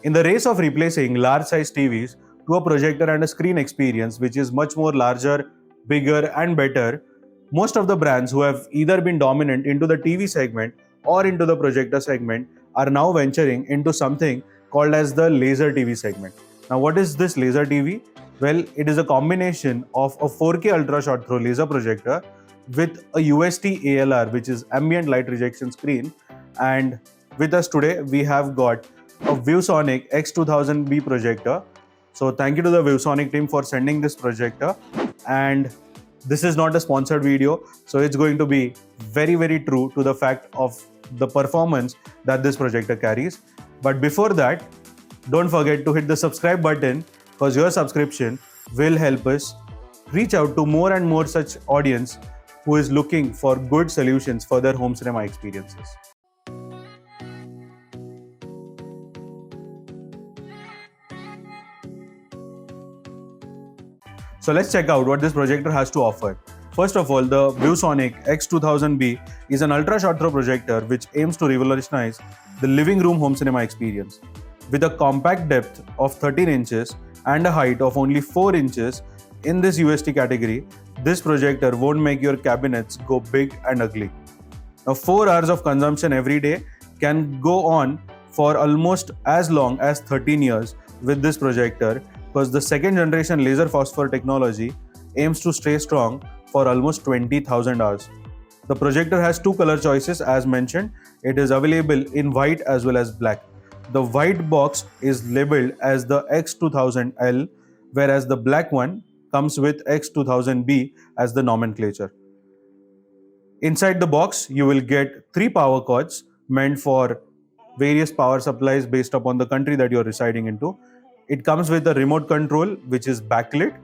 In the race of replacing large-size TVs to a projector and a screen experience which is much more larger, bigger and better, most of the brands who have either been dominant into the TV segment or into the projector segment are now venturing into something called as the laser TV segment. Now, what is this laser TV? Well, it is a combination of a 4K ultra short throw laser projector with a UST ALR, which is ambient light rejection screen. And with us today, we have got a Viewsonic X2000B projector. So thank you to the Viewsonic team for sending this projector. And this is not a sponsored video, so it's going to be very, very true to the fact of the performance that this projector carries. But before that, don't forget to hit the subscribe button, because your subscription will help us reach out to more and more such audience who is looking for good solutions for their home cinema experiences. So let's check out what this projector has to offer. First of all, the Viewsonic X2000B is an ultra short throw projector which aims to revolutionize the living room home cinema experience. With a compact depth of 13 inches and a height of only 4 inches in this UST category, this projector won't make your cabinets go big and ugly. Now, 4 hours of consumption every day can go on for almost as long as 13 years with this projector, because the second generation laser phosphor technology aims to stay strong for almost 20,000 hours. The projector has 2 color choices as mentioned. It is available in white as well as black. The white box is labeled as the X2000L, whereas the black one comes with X2000B as the nomenclature. Inside the box, you will get 3 power cords meant for various power supplies based upon the country that you're residing into. It comes with a remote control which is backlit,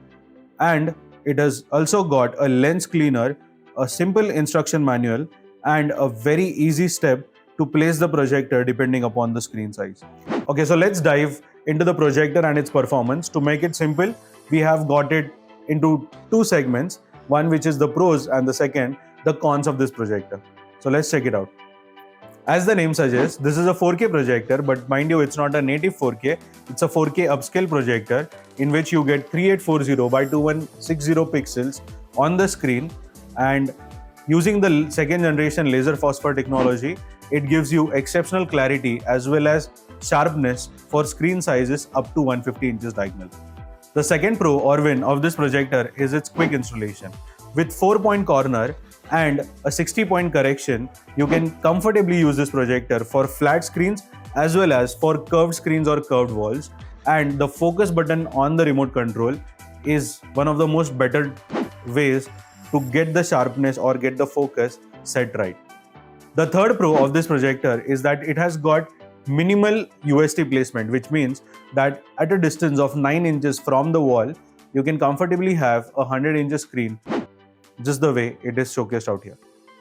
and it has also got a lens cleaner, a simple instruction manual and a very easy step to place the projector depending upon the screen size. Okay, so let's dive into the projector and its performance. To make it simple, we have got it into 2 segments, one which is the pros and the second the cons of this projector. So let's check it out. As the name suggests, this is a 4K projector, but mind you, it's not a native 4K. It's a 4K upscale projector in which you get 3840 by 2160 pixels on the screen, and using the second generation laser phosphor technology, it gives you exceptional clarity as well as sharpness for screen sizes up to 150 inches diagonal. The second pro or win of this projector is its quick installation. With 4-point corner and a 60-point correction, you can comfortably use this projector for flat screens as well as for curved screens or curved walls. And the focus button on the remote control is one of the most better ways to get the sharpness or get the focus set right. The third pro of this projector is that it has got minimal UST placement, which means that at a distance of 9 inches from the wall, you can comfortably have a 100-inch screen just the way it is showcased out here.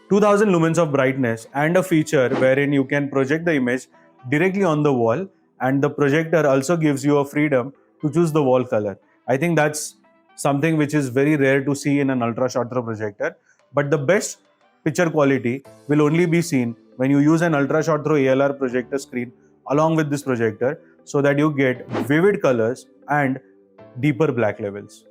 2000 lumens of brightness and a feature wherein you can project the image directly on the wall, and the projector also gives you a freedom to choose the wall color. I think that's something which is very rare to see in an ultra short throw projector, but the best picture quality will only be seen when you use an ultra short throw ALR projector screen along with this projector, so that you get vivid colors and deeper black levels.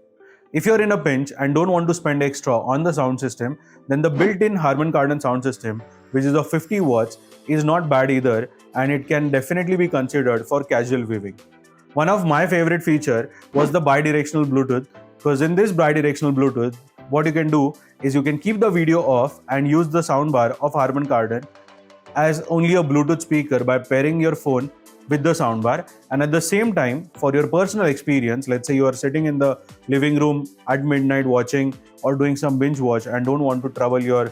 If you're in a pinch and don't want to spend extra on the sound system, then the built-in Harman Kardon sound system, which is of 50 watts, is not bad either, and it can definitely be considered for casual viewing. One of my favorite feature was the bidirectional Bluetooth, because in this bidirectional Bluetooth, what you can do is you can keep the video off and use the soundbar of Harman Kardon as only a Bluetooth speaker by pairing your phone with the soundbar, and at the same time, for your personal experience, let's say you are sitting in the living room at midnight watching or doing some binge watch and don't want to trouble your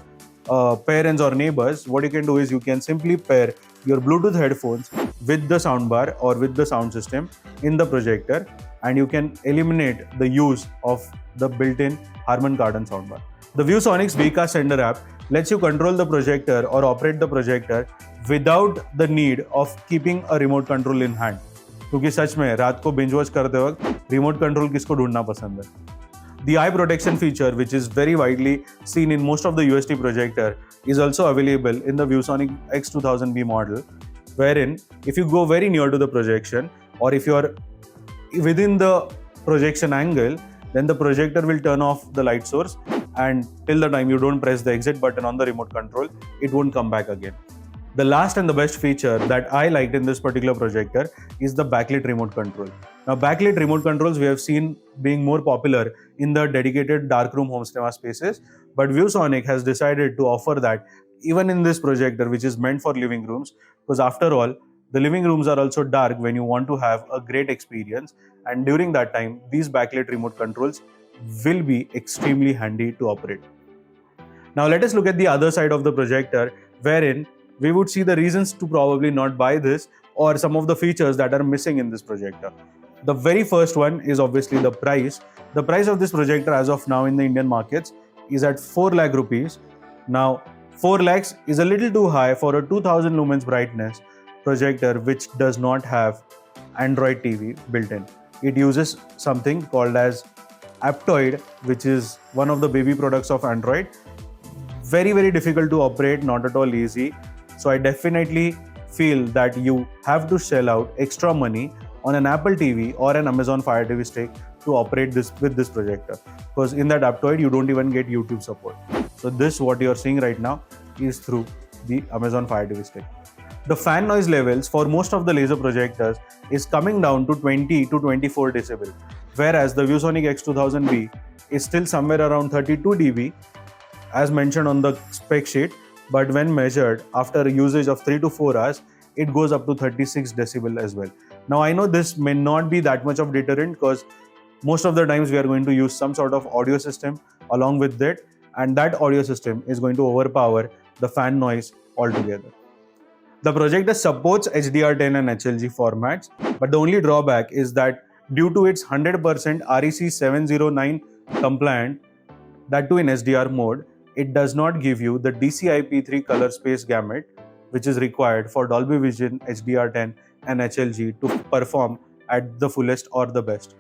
parents or neighbors, what you can do is you can simply pair your Bluetooth headphones with the soundbar or with the sound system in the projector, and you can eliminate the use of the built-in Harman Kardon soundbar. The Viewsonic's Vcast Sender app lets you control the projector or operate the projector without the need of keeping a remote control in hand. क्योंकि सच में रात को binge watch करते वक्त remote control किसको ढूंढना पसंद है? The eye protection feature, which is very widely seen in most of the UST projector, is also available in the Viewsonic X2000B model, wherein if you go very near to the projection, or if you're within the projection angle, then the projector will turn off the light source, and till the time you don't press the exit button on the remote control, it won't come back again. The last and the best feature that I liked in this particular projector is the backlit remote control. Now, backlit remote controls we have seen being more popular in the dedicated darkroom home cinema spaces, but Viewsonic has decided to offer that even in this projector, which is meant for living rooms, because after all, the living rooms are also dark when you want to have a great experience, and during that time, these backlit remote controls will be extremely handy to operate. Now, let us look at the other side of the projector, wherein we would see the reasons to probably not buy this or some of the features that are missing in this projector. The very first one is obviously the price. The price of this projector as of now in the Indian markets is at 4 lakh rupees. Now, 4 lakhs is a little too high for a 2000 lumens brightness projector which does not have Android TV built in. It uses something called as Aptoid, which is one of the baby products of Android. Very, very difficult to operate, not at all easy. So I definitely feel that you have to shell out extra money on an Apple TV or an Amazon Fire TV stick to operate this with this projector, because in that Aptoid you don't even get YouTube support. So this, what you're seeing right now, is through the Amazon Fire TV stick. The fan noise levels for most of the laser projectors is coming down to 20 to 24 decibel, whereas the Viewsonic X2000B is still somewhere around 32 dB as mentioned on the spec sheet, but when measured after usage of 3 to 4 hours, it goes up to 36 decibel as well. Now, I know this may not be that much of deterrent because most of the times we are going to use some sort of audio system along with that, and that audio system is going to overpower the fan noise altogether. The projector supports HDR10 and HLG formats, but the only drawback is that due to its 100% REC 709 compliant, that too in SDR mode, it does not give you the DCI-P3 color space gamut, which is required for Dolby Vision, HDR10 and HLG to perform at the fullest or the best.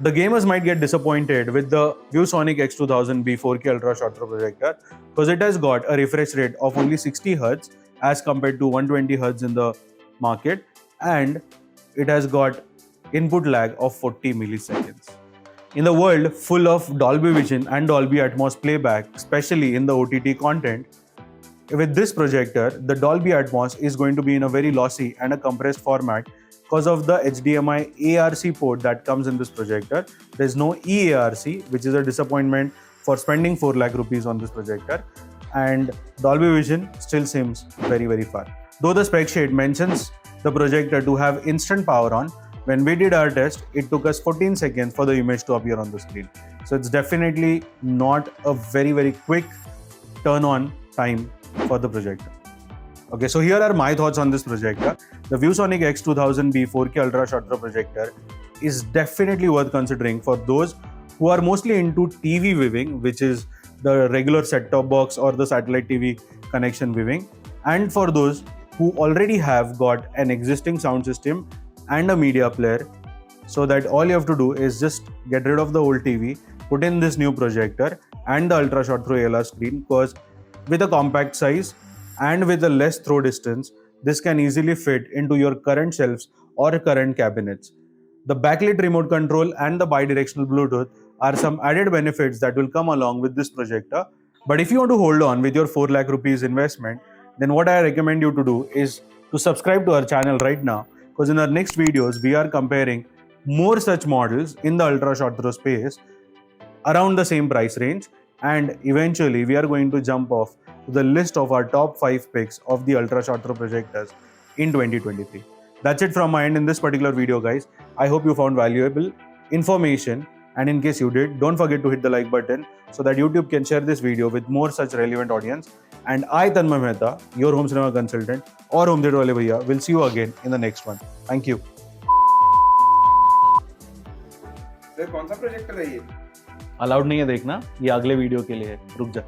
The gamers might get disappointed with the Viewsonic X2000B 4K Ultra Short Throw projector because it has got a refresh rate of only 60 Hz as compared to 120 Hz in the market, and it has got input lag of 40 milliseconds. In the world full of Dolby Vision and Dolby Atmos playback, especially in the OTT content, with this projector, the Dolby Atmos is going to be in a very lossy and a compressed format because of the HDMI ARC port that comes in this projector. There's no eARC, which is a disappointment for spending 4 lakh rupees on this projector, and Dolby Vision still seems very, very far. Though the spec sheet mentions the projector to have instant power on, when we did our test, it took us 14 seconds for the image to appear on the screen. So it's definitely not a very, very quick turn on time for the projector. Okay, so here are my thoughts on this projector. The Viewsonic X2000B 4K Ultra Short Throw projector is definitely worth considering for those who are mostly into TV viewing, which is the regular set-top box or the satellite TV connection viewing, and for those who already have got an existing sound system and a media player, so that all you have to do is just get rid of the old TV, put in this new projector and the ultra short throw ALR screen, because with a compact size and with a less throw distance, this can easily fit into your current shelves or current cabinets. The backlit remote control and the bidirectional Bluetooth are some added benefits that will come along with this projector. But if you want to hold on with your 4 lakh rupees investment, then what I recommend you to do is to subscribe to our channel right now, because in our next videos, we are comparing more such models in the ultra short throw space around the same price range, and eventually we are going to jump off to the list of our top 5 picks of the ultra short throw projectors in 2023. That's it from my end in this particular video, guys. I hope you found valuable information, and in case you did, don't forget to hit the like button so that YouTube can share this video with more such relevant audience. And I, Tanmay Mehta, your home cinema consultant or home theatre wale bhaiya, will see you again in the next one. Thank you. Sir कौन सा projector है ये? Allowed नहीं है देखना, ये अगले video के लिए है, रुक जा.